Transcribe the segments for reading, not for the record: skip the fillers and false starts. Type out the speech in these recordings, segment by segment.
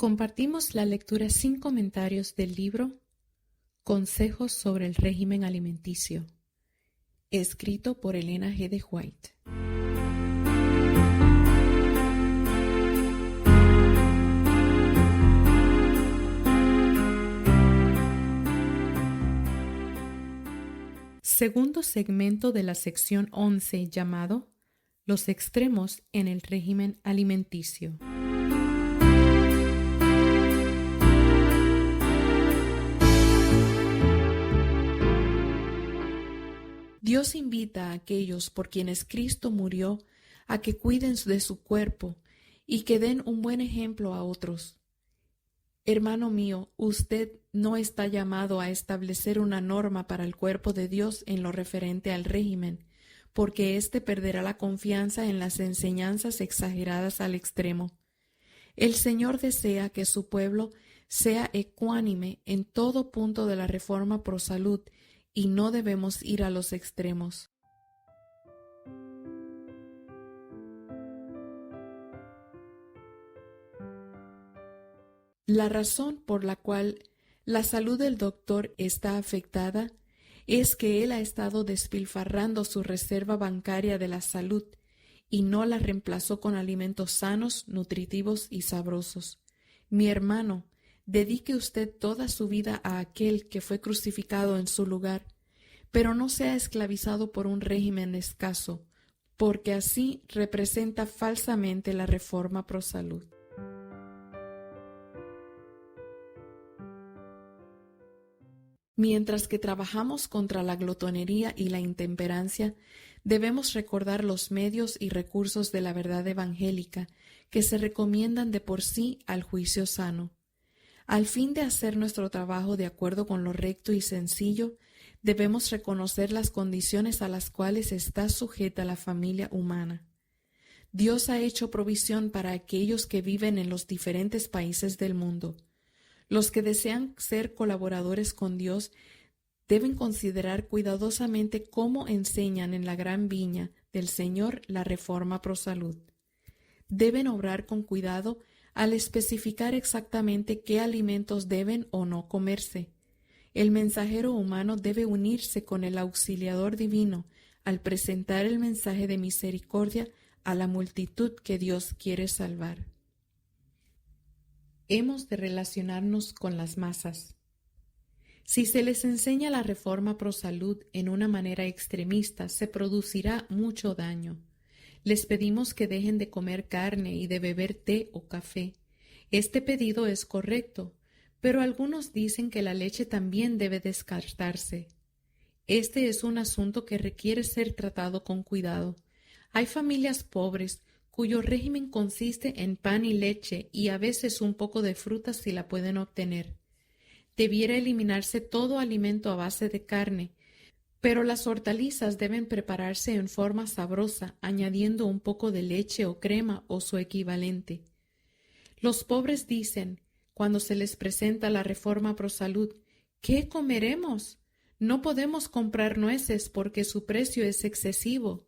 Compartimos la lectura sin comentarios del libro Consejos sobre el régimen alimenticio, escrito por Elena G. de White. Segundo segmento de la sección 11 llamado Los extremos en el régimen alimenticio. Dios invita a aquellos por quienes Cristo murió a que cuiden de su cuerpo y que den un buen ejemplo a otros. Hermano mío, usted no está llamado a establecer una norma para el cuerpo de Dios en lo referente al régimen, porque éste perderá la confianza en las enseñanzas exageradas al extremo. El Señor desea que su pueblo sea ecuánime en todo punto de la reforma pro salud y no debemos ir a los extremos. La razón por la cual la salud del doctor está afectada es que él ha estado despilfarrando su reserva bancaria de la salud y no la reemplazó con alimentos sanos, nutritivos y sabrosos. Mi hermano, dedique usted toda su vida a aquel que fue crucificado en su lugar, pero no sea esclavizado por un régimen escaso, porque así representa falsamente la reforma pro salud. Mientras que trabajamos contra la glotonería y la intemperancia, debemos recordar los medios y recursos de la verdad evangélica que se recomiendan de por sí al juicio sano. Al fin de hacer nuestro trabajo de acuerdo con lo recto y sencillo, debemos reconocer las condiciones a las cuales está sujeta la familia humana. Dios ha hecho provisión para aquellos que viven en los diferentes países del mundo. Los que desean ser colaboradores con Dios deben considerar cuidadosamente cómo enseñan en la gran viña del Señor la reforma pro salud. Deben obrar con cuidado al especificar exactamente qué alimentos deben o no comerse. El mensajero humano debe unirse con el auxiliador divino al presentar el mensaje de misericordia a la multitud que Dios quiere salvar. Hemos de relacionarnos con las masas. Si se les enseña la reforma pro salud en una manera extremista, se producirá mucho daño. Les pedimos que dejen de comer carne y de beber té o café. Este pedido es correcto, pero algunos dicen que la leche también debe descartarse. Este es un asunto que requiere ser tratado con cuidado. Hay familias pobres cuyo régimen consiste en pan y leche y a veces un poco de fruta si la pueden obtener. Debiera eliminarse todo alimento a base de carne, pero las hortalizas deben prepararse en forma sabrosa, añadiendo un poco de leche o crema o su equivalente. Los pobres dicen, cuando se les presenta la reforma pro salud, ¿qué comeremos? No podemos comprar nueces porque su precio es excesivo.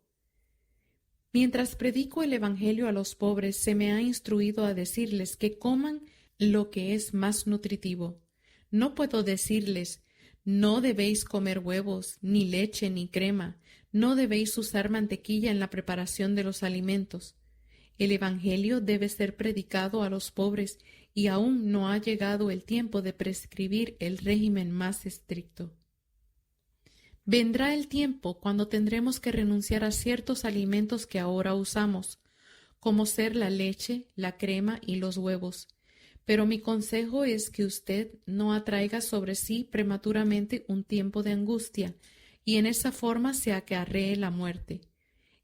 Mientras predico el Evangelio a los pobres, se me ha instruido a decirles que coman lo que es más nutritivo. No puedo decirles, no debéis comer huevos, ni leche, ni crema, no debéis usar mantequilla en la preparación de los alimentos. El Evangelio debe ser predicado a los pobres y aún no ha llegado el tiempo de prescribir el régimen más estricto. Vendrá el tiempo cuando tendremos que renunciar a ciertos alimentos que ahora usamos, como ser la leche, la crema y los huevos. Pero mi consejo es que usted no atraiga sobre sí prematuramente un tiempo de angustia y en esa forma se acarree la muerte.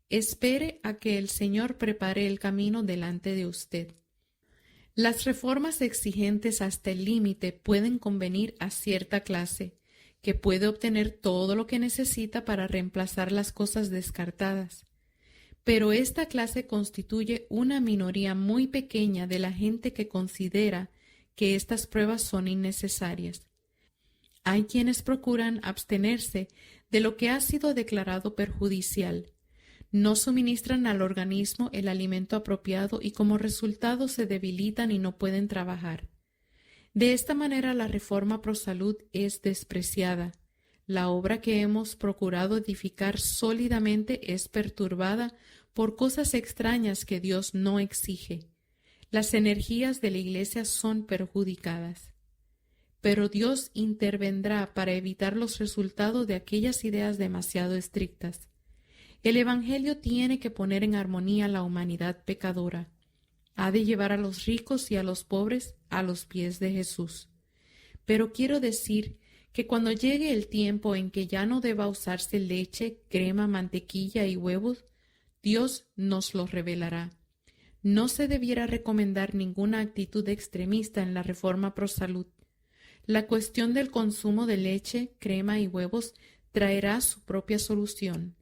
Espere a que el Señor prepare el camino delante de usted. Las reformas exigentes hasta el límite pueden convenir a cierta clase, que puede obtener todo lo que necesita para reemplazar las cosas descartadas. Pero esta clase constituye una minoría muy pequeña de la gente que considera que estas pruebas son innecesarias. Hay quienes procuran abstenerse de lo que ha sido declarado perjudicial. No suministran al organismo el alimento apropiado y como resultado se debilitan y no pueden trabajar. De esta manera la reforma pro salud es despreciada. La obra que hemos procurado edificar sólidamente es perturbada por cosas extrañas que Dios no exige. Las energías de la Iglesia son perjudicadas. Pero Dios intervendrá para evitar los resultados de aquellas ideas demasiado estrictas. El Evangelio tiene que poner en armonía a la humanidad pecadora. Ha de llevar a los ricos y a los pobres a los pies de Jesús. Pero quiero decir que cuando llegue el tiempo en que ya no deba usarse leche, crema, mantequilla y huevos, Dios nos lo revelará. No se debiera recomendar ninguna actitud extremista en la reforma pro salud. La cuestión del consumo de leche, crema y huevos traerá su propia solución.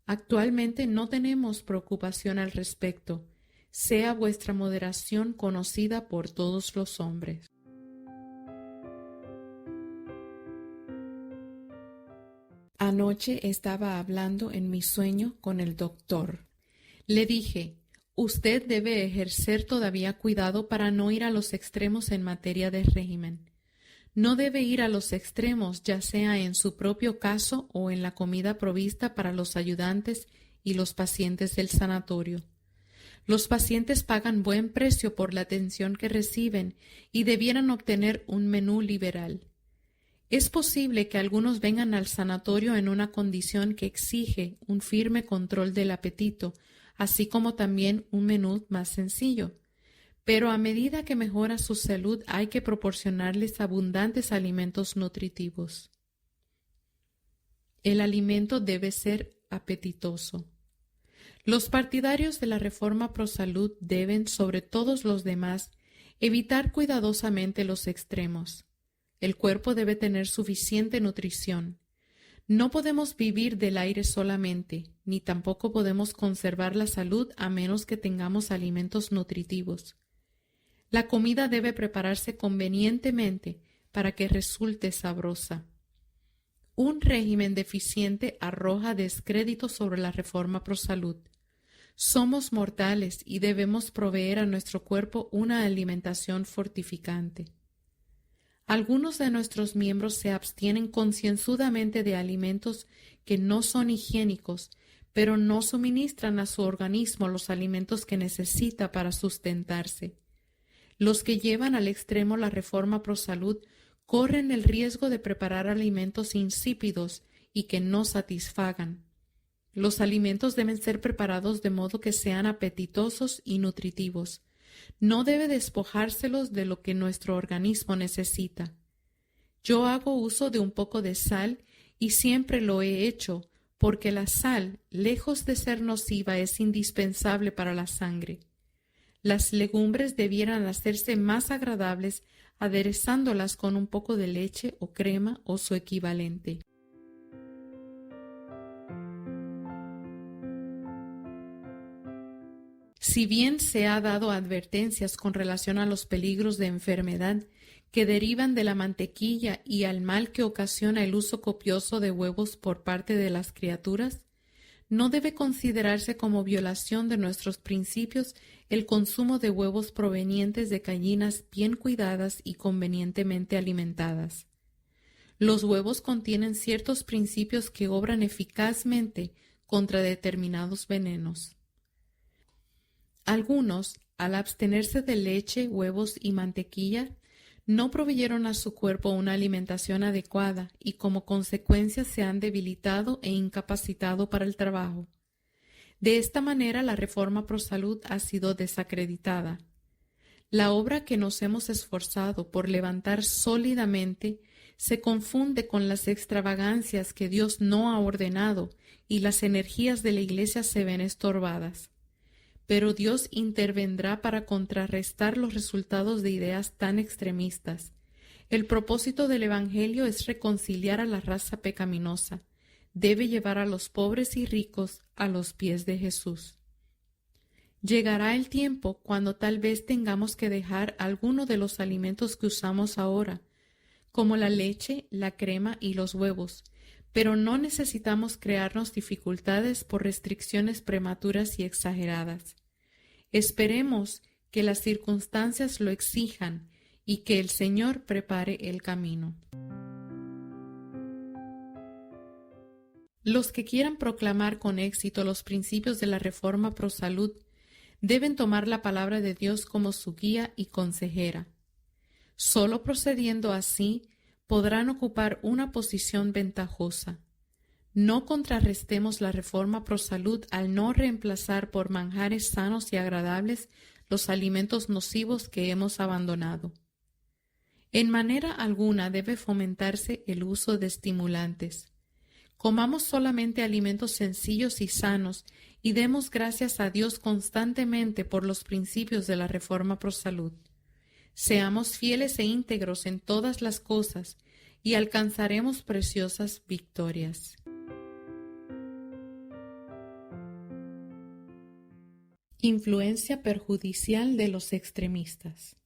Actualmente no tenemos preocupación al respecto. Sea vuestra moderación conocida por todos los hombres. Anoche estaba hablando en mi sueño con el doctor. Le dije, usted debe ejercer todavía cuidado para no ir a los extremos en materia de régimen. No debe ir a los extremos, ya sea en su propio caso o en la comida provista para los ayudantes y los pacientes del sanatorio. Los pacientes pagan buen precio por la atención que reciben y debieran obtener un menú liberal. Es posible que algunos vengan al sanatorio en una condición que exige un firme control del apetito, así como también un menú más sencillo. Pero a medida que mejora su salud hay que proporcionarles abundantes alimentos nutritivos. El alimento debe ser apetitoso. Los partidarios de la reforma pro salud deben, sobre todos los demás, evitar cuidadosamente los extremos. El cuerpo debe tener suficiente nutrición. No podemos vivir del aire solamente, ni tampoco podemos conservar la salud a menos que tengamos alimentos nutritivos. La comida debe prepararse convenientemente para que resulte sabrosa. Un régimen deficiente arroja descrédito sobre la reforma pro salud. Somos mortales y debemos proveer a nuestro cuerpo una alimentación fortificante. Algunos de nuestros miembros se abstienen concienzudamente de alimentos que no son higiénicos, pero no suministran a su organismo los alimentos que necesita para sustentarse. Los que llevan al extremo la reforma pro salud corren el riesgo de preparar alimentos insípidos y que no satisfagan. Los alimentos deben ser preparados de modo que sean apetitosos y nutritivos. No debe despojárselos de lo que nuestro organismo necesita. Yo hago uso de un poco de sal y siempre lo he hecho, porque la sal, lejos de ser nociva, es indispensable para la sangre. Las legumbres debieran hacerse más agradables aderezándolas con un poco de leche o crema o su equivalente. Si bien se ha dado advertencias con relación a los peligros de enfermedad que derivan de la mantequilla y al mal que ocasiona el uso copioso de huevos por parte de las criaturas, no debe considerarse como violación de nuestros principios el consumo de huevos provenientes de gallinas bien cuidadas y convenientemente alimentadas. Los huevos contienen ciertos principios que obran eficazmente contra determinados venenos. Algunos, al abstenerse de leche, huevos y mantequilla, no proveyeron a su cuerpo una alimentación adecuada y como consecuencia se han debilitado e incapacitado para el trabajo. De esta manera la reforma pro salud ha sido desacreditada. La obra que nos hemos esforzado por levantar sólidamente se confunde con las extravagancias que Dios no ha ordenado y las energías de la Iglesia se ven estorbadas. Pero Dios intervendrá para contrarrestar los resultados de ideas tan extremistas. El propósito del Evangelio es reconciliar a la raza pecaminosa. Debe llevar a los pobres y ricos a los pies de Jesús. Llegará el tiempo cuando tal vez tengamos que dejar alguno de los alimentos que usamos ahora, como la leche, la crema y los huevos, pero no necesitamos crearnos dificultades por restricciones prematuras y exageradas. Esperemos que las circunstancias lo exijan y que el Señor prepare el camino. Los que quieran proclamar con éxito los principios de la Reforma Pro Salud deben tomar la palabra de Dios como su guía y consejera. Solo procediendo así podrán ocupar una posición ventajosa. No contrarrestemos la Reforma Pro Salud al no reemplazar por manjares sanos y agradables los alimentos nocivos que hemos abandonado. En manera alguna debe fomentarse el uso de estimulantes. Comamos solamente alimentos sencillos y sanos y demos gracias a Dios constantemente por los principios de la Reforma Pro Salud. Seamos fieles e íntegros en todas las cosas y alcanzaremos preciosas victorias. Influencia perjudicial de los extremistas.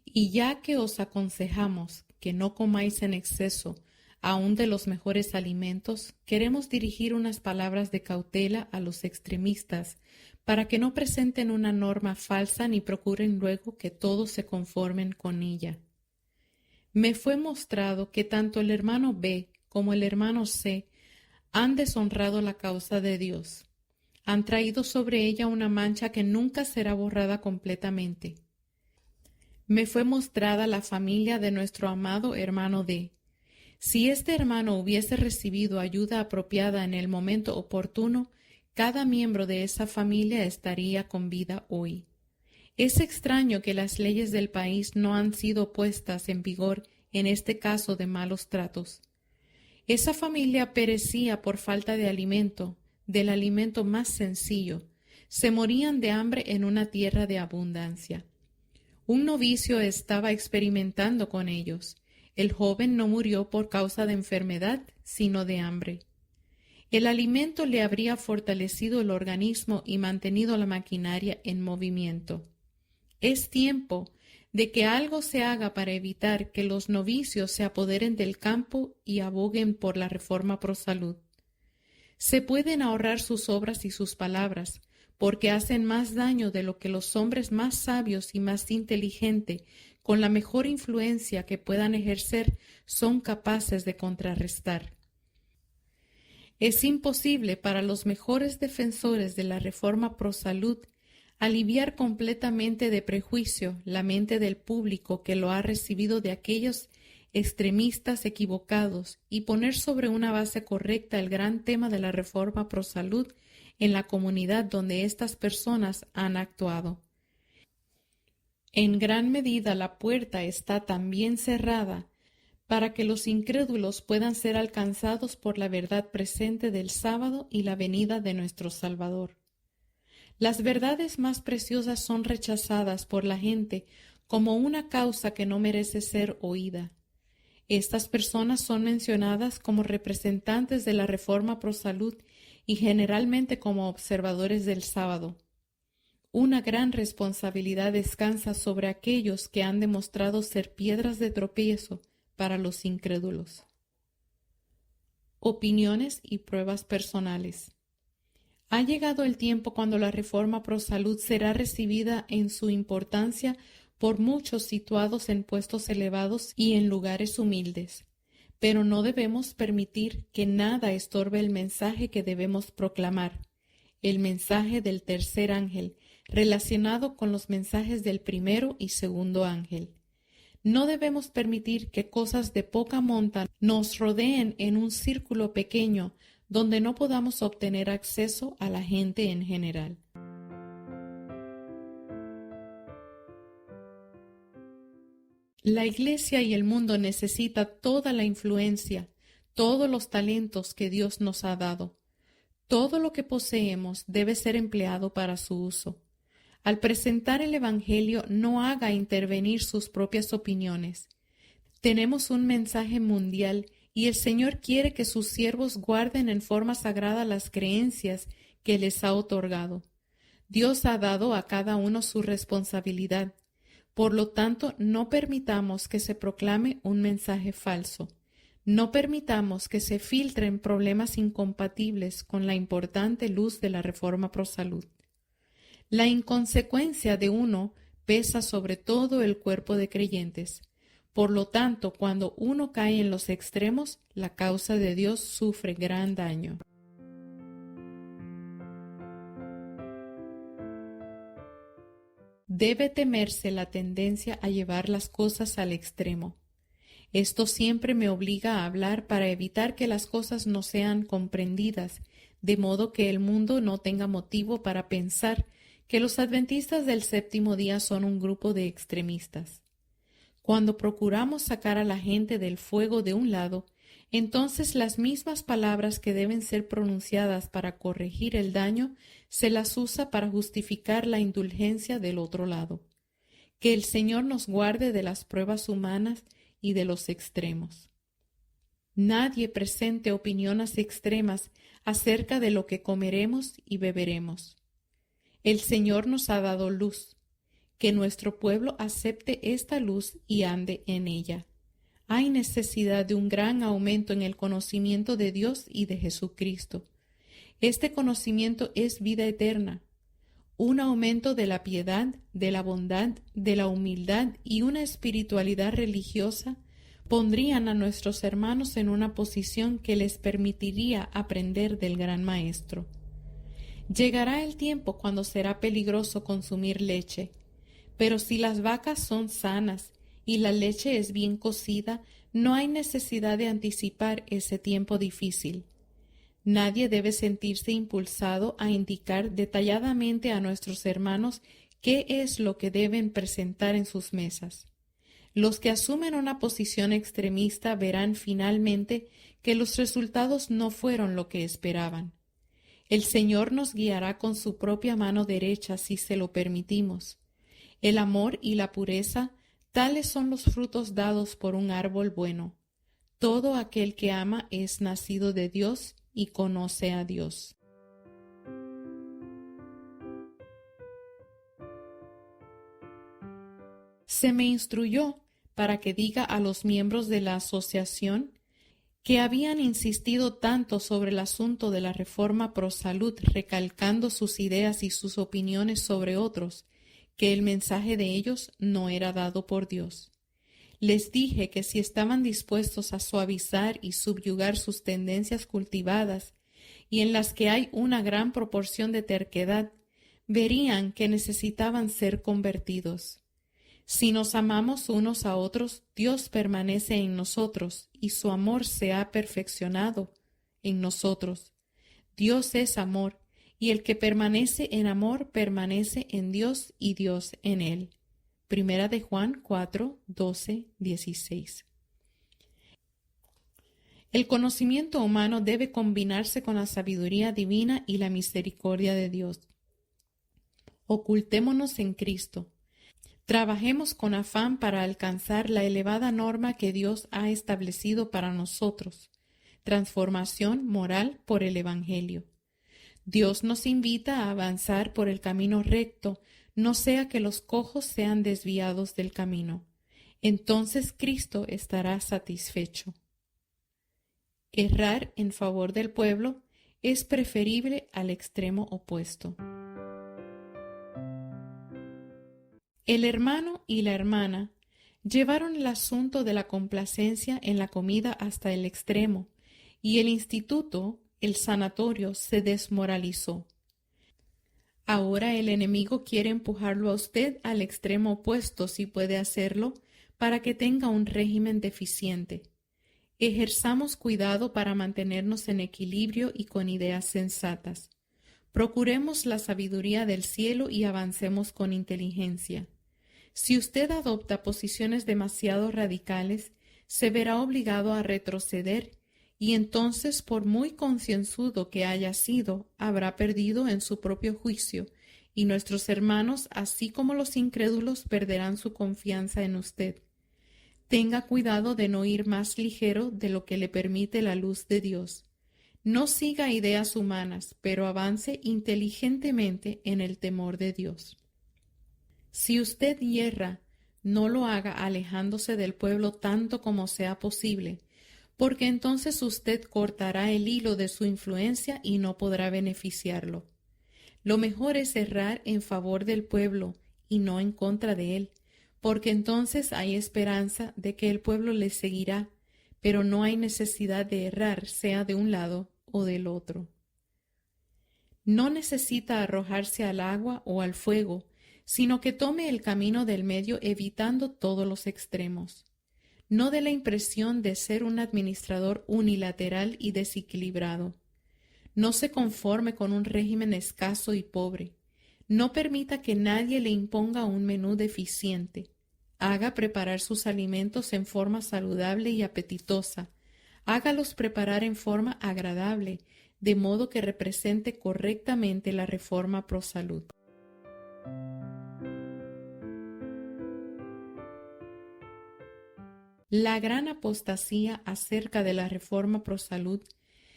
Y ya que os aconsejamos que no comáis en exceso aún de los mejores alimentos, queremos dirigir unas palabras de cautela a los extremistas para que no presenten una norma falsa ni procuren luego que todos se conformen con ella. Me fue mostrado que tanto el hermano B como el hermano C han deshonrado la causa de Dios. Han traído sobre ella una mancha que nunca será borrada completamente. Me fue mostrada la familia de nuestro amado hermano D. Si este hermano hubiese recibido ayuda apropiada en el momento oportuno, cada miembro de esa familia estaría con vida hoy. Es extraño que las leyes del país no han sido puestas en vigor en este caso de malos tratos. Esa familia perecía por falta de alimento, del alimento más sencillo. Se morían de hambre en una tierra de abundancia. Un novicio estaba experimentando con ellos. El joven no murió por causa de enfermedad, sino de hambre. El alimento le habría fortalecido el organismo y mantenido la maquinaria en movimiento. Es tiempo de que algo se haga para evitar que los novicios se apoderen del campo y aboguen por la Reforma Pro Salud. Se pueden ahorrar sus obras y sus palabras, porque hacen más daño de lo que los hombres más sabios y más inteligentes, con la mejor influencia que puedan ejercer, son capaces de contrarrestar. Es imposible para los mejores defensores de la Reforma Pro Salud aliviar completamente de prejuicio la mente del público que lo ha recibido de aquellos extremistas equivocados y poner sobre una base correcta el gran tema de la Reforma Pro Salud en la comunidad donde estas personas han actuado. En gran medida la puerta está también cerrada para que los incrédulos puedan ser alcanzados por la verdad presente del sábado y la venida de nuestro Salvador. Las verdades más preciosas son rechazadas por la gente como una causa que no merece ser oída. Estas personas son mencionadas como representantes de la Reforma Pro Salud y generalmente como observadores del sábado. Una gran responsabilidad descansa sobre aquellos que han demostrado ser piedras de tropiezo para los incrédulos. Opiniones y pruebas personales. Ha llegado el tiempo cuando la Reforma Pro Salud será recibida en su importancia por muchos situados en puestos elevados y en lugares humildes, pero no debemos permitir que nada estorbe el mensaje que debemos proclamar, el mensaje del tercer ángel, relacionado con los mensajes del primero y segundo ángel. No debemos permitir que cosas de poca monta nos rodeen en un círculo pequeño donde no podamos obtener acceso a la gente en general. La Iglesia y el mundo necesita toda la influencia, todos los talentos que Dios nos ha dado. Todo lo que poseemos debe ser empleado para su uso. Al presentar el Evangelio, no haga intervenir sus propias opiniones. Tenemos un mensaje mundial y el Señor quiere que sus siervos guarden en forma sagrada las creencias que les ha otorgado. Dios ha dado a cada uno su responsabilidad. Por lo tanto, no permitamos que se proclame un mensaje falso. No permitamos que se filtren problemas incompatibles con la importante luz de la reforma pro salud. La inconsecuencia de uno pesa sobre todo el cuerpo de creyentes. Por lo tanto, cuando uno cae en los extremos, la causa de Dios sufre gran daño. Debe temerse la tendencia a llevar las cosas al extremo. Esto siempre me obliga a hablar para evitar que las cosas no sean comprendidas, de modo que el mundo no tenga motivo para pensar que los adventistas del séptimo día son un grupo de extremistas. Cuando procuramos sacar a la gente del fuego de un lado, entonces las mismas palabras que deben ser pronunciadas para corregir el daño se las usa para justificar la indulgencia del otro lado. Que el Señor nos guarde de las pruebas humanas y de los extremos. Nadie presente opiniones extremas acerca de lo que comeremos y beberemos. El Señor nos ha dado luz. Que nuestro pueblo acepte esta luz y ande en ella. Hay necesidad de un gran aumento en el conocimiento de Dios y de Jesucristo. Este conocimiento es vida eterna. Un aumento de la piedad, de la bondad, de la humildad y una espiritualidad religiosa pondrían a nuestros hermanos en una posición que les permitiría aprender del gran Maestro. Llegará el tiempo cuando será peligroso consumir leche, pero si las vacas son sanas y la leche es bien cocida, no hay necesidad de anticipar ese tiempo difícil. Nadie debe sentirse impulsado a indicar detalladamente a nuestros hermanos qué es lo que deben presentar en sus mesas. Los que asumen una posición extremista verán finalmente que los resultados no fueron lo que esperaban. El Señor nos guiará con su propia mano derecha si se lo permitimos. El amor y la pureza, tales son los frutos dados por un árbol bueno. Todo aquel que ama es nacido de Dios y conoce a Dios. Se me instruyó para que diga a los miembros de la asociación que habían insistido tanto sobre el asunto de la reforma pro salud, recalcando sus ideas y sus opiniones sobre otros, que el mensaje de ellos no era dado por Dios. Les dije que si estaban dispuestos a suavizar y subyugar sus tendencias cultivadas, y en las que hay una gran proporción de terquedad, verían que necesitaban ser convertidos. Si nos amamos unos a otros, Dios permanece en nosotros y su amor se ha perfeccionado en nosotros. Dios es amor, y el que permanece en amor permanece en Dios y Dios en él. Primera de Juan 4, 12, 16. El conocimiento humano debe combinarse con la sabiduría divina y la misericordia de Dios. Ocultémonos en Cristo. Trabajemos con afán para alcanzar la elevada norma que Dios ha establecido para nosotros, transformación moral por el Evangelio. Dios nos invita a avanzar por el camino recto, no sea que los cojos sean desviados del camino. Entonces Cristo estará satisfecho. Errar en favor del pueblo es preferible al extremo opuesto. El hermano y la hermana llevaron el asunto de la complacencia en la comida hasta el extremo, y el instituto, el sanatorio, se desmoralizó. Ahora el enemigo quiere empujarlo a usted al extremo opuesto, si puede hacerlo, para que tenga un régimen deficiente. Ejerzamos cuidado para mantenernos en equilibrio y con ideas sensatas. Procuremos la sabiduría del cielo y avancemos con inteligencia. Si usted adopta posiciones demasiado radicales, se verá obligado a retroceder y entonces, por muy concienzudo que haya sido, habrá perdido en su propio juicio, y nuestros hermanos, así como los incrédulos, perderán su confianza en usted. Tenga cuidado de no ir más ligero de lo que le permite la luz de Dios. No siga ideas humanas, pero avance inteligentemente en el temor de Dios. Si usted yerra, no lo haga alejándose del pueblo tanto como sea posible, porque entonces usted cortará el hilo de su influencia y no podrá beneficiarlo. Lo mejor es errar en favor del pueblo y no en contra de él, porque entonces hay esperanza de que el pueblo le seguirá, pero no hay necesidad de errar, sea de un lado o del otro. No necesita arrojarse al agua o al fuego, sino que tome el camino del medio evitando todos los extremos. No dé la impresión de ser un administrador unilateral y desequilibrado. No se conforme con un régimen escaso y pobre. No permita que nadie le imponga un menú deficiente. Haga preparar sus alimentos en forma saludable y apetitosa. Hágalos preparar en forma agradable, de modo que represente correctamente la reforma pro salud. La gran apostasía acerca de la reforma pro salud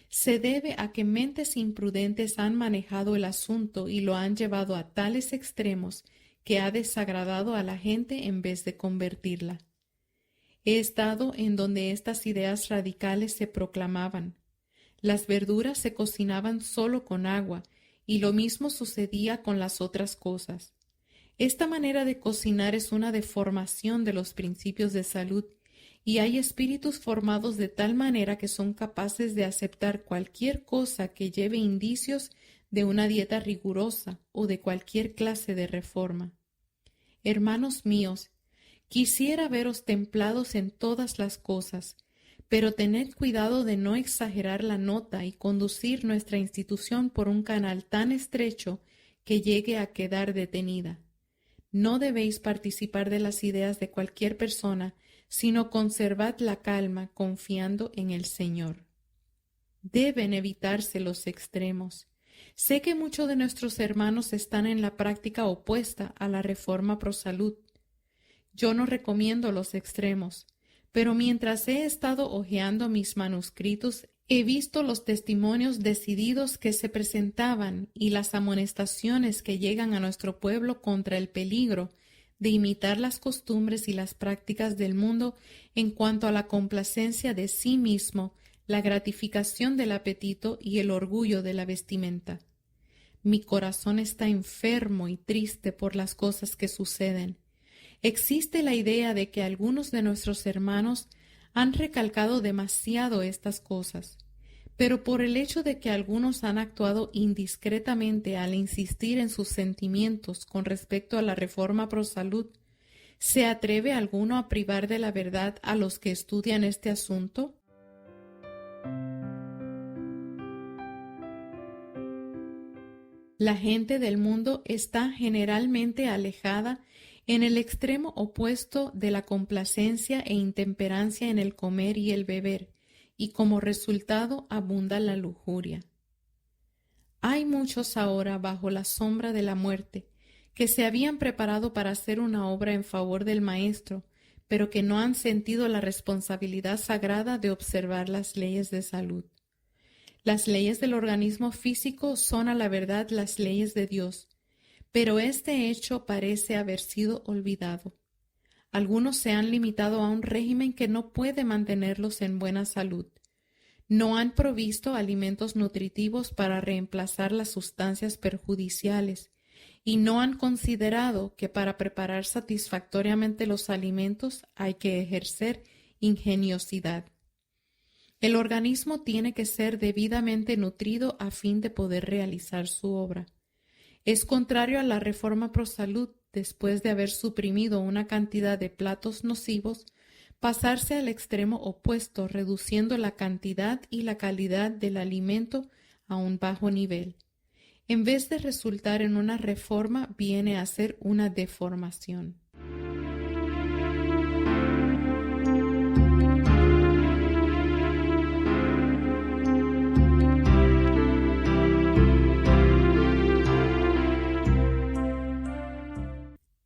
se debe a que mentes imprudentes han manejado el asunto y lo han llevado a tales extremos que ha desagradado a la gente en vez de convertirla. He estado en donde estas ideas radicales se proclamaban. Las verduras se cocinaban solo con agua y lo mismo sucedía con las otras cosas. Esta manera de cocinar es una deformación de los principios de salud y hay espíritus formados de tal manera que son capaces de aceptar cualquier cosa que lleve indicios de una dieta rigurosa o de cualquier clase de reforma. Hermanos míos, quisiera veros templados en todas las cosas, pero tened cuidado de no exagerar la nota y conducir nuestra institución por un canal tan estrecho que llegue a quedar detenida. No debéis participar de las ideas de cualquier persona, sino conservad la calma confiando en el Señor. Deben evitarse los extremos. Sé que muchos de nuestros hermanos están en la práctica opuesta a la reforma pro salud. Yo no recomiendo los extremos, pero mientras he estado hojeando mis manuscritos, he visto los testimonios decididos que se presentaban y las amonestaciones que llegan a nuestro pueblo contra el peligro de imitar las costumbres y las prácticas del mundo en cuanto a la complacencia de sí mismo, la gratificación del apetito y el orgullo de la vestimenta. Mi corazón está enfermo y triste por las cosas que suceden. Existe la idea de que algunos de nuestros hermanos han recalcado demasiado estas cosas, pero por el hecho de que algunos han actuado indiscretamente al insistir en sus sentimientos con respecto a la reforma pro salud, ¿se atreve alguno a privar de la verdad a los que estudian este asunto? La gente del mundo está generalmente alejada en el extremo opuesto de la complacencia e intemperancia en el comer y el beber, y como resultado abunda la lujuria. Hay muchos ahora bajo la sombra de la muerte que se habían preparado para hacer una obra en favor del Maestro, pero que no han sentido la responsabilidad sagrada de observar las leyes de salud. Las leyes del organismo físico son a la verdad las leyes de Dios, pero este hecho parece haber sido olvidado. Algunos se han limitado a un régimen que no puede mantenerlos en buena salud. No han provisto alimentos nutritivos para reemplazar las sustancias perjudiciales y no han considerado que para preparar satisfactoriamente los alimentos hay que ejercer ingeniosidad. El organismo tiene que ser debidamente nutrido a fin de poder realizar su obra. Es contrario a la reforma pro salud, después de haber suprimido una cantidad de platos nocivos, pasarse al extremo opuesto, reduciendo la cantidad y la calidad del alimento a un bajo nivel. En vez de resultar en una reforma, viene a ser una deformación.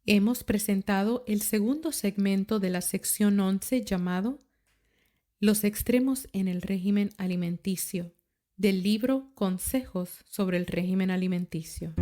Hemos presentado el segundo segmento de la sección 11 llamado Los extremos en el régimen alimenticio, del libro Consejos sobre el régimen alimenticio.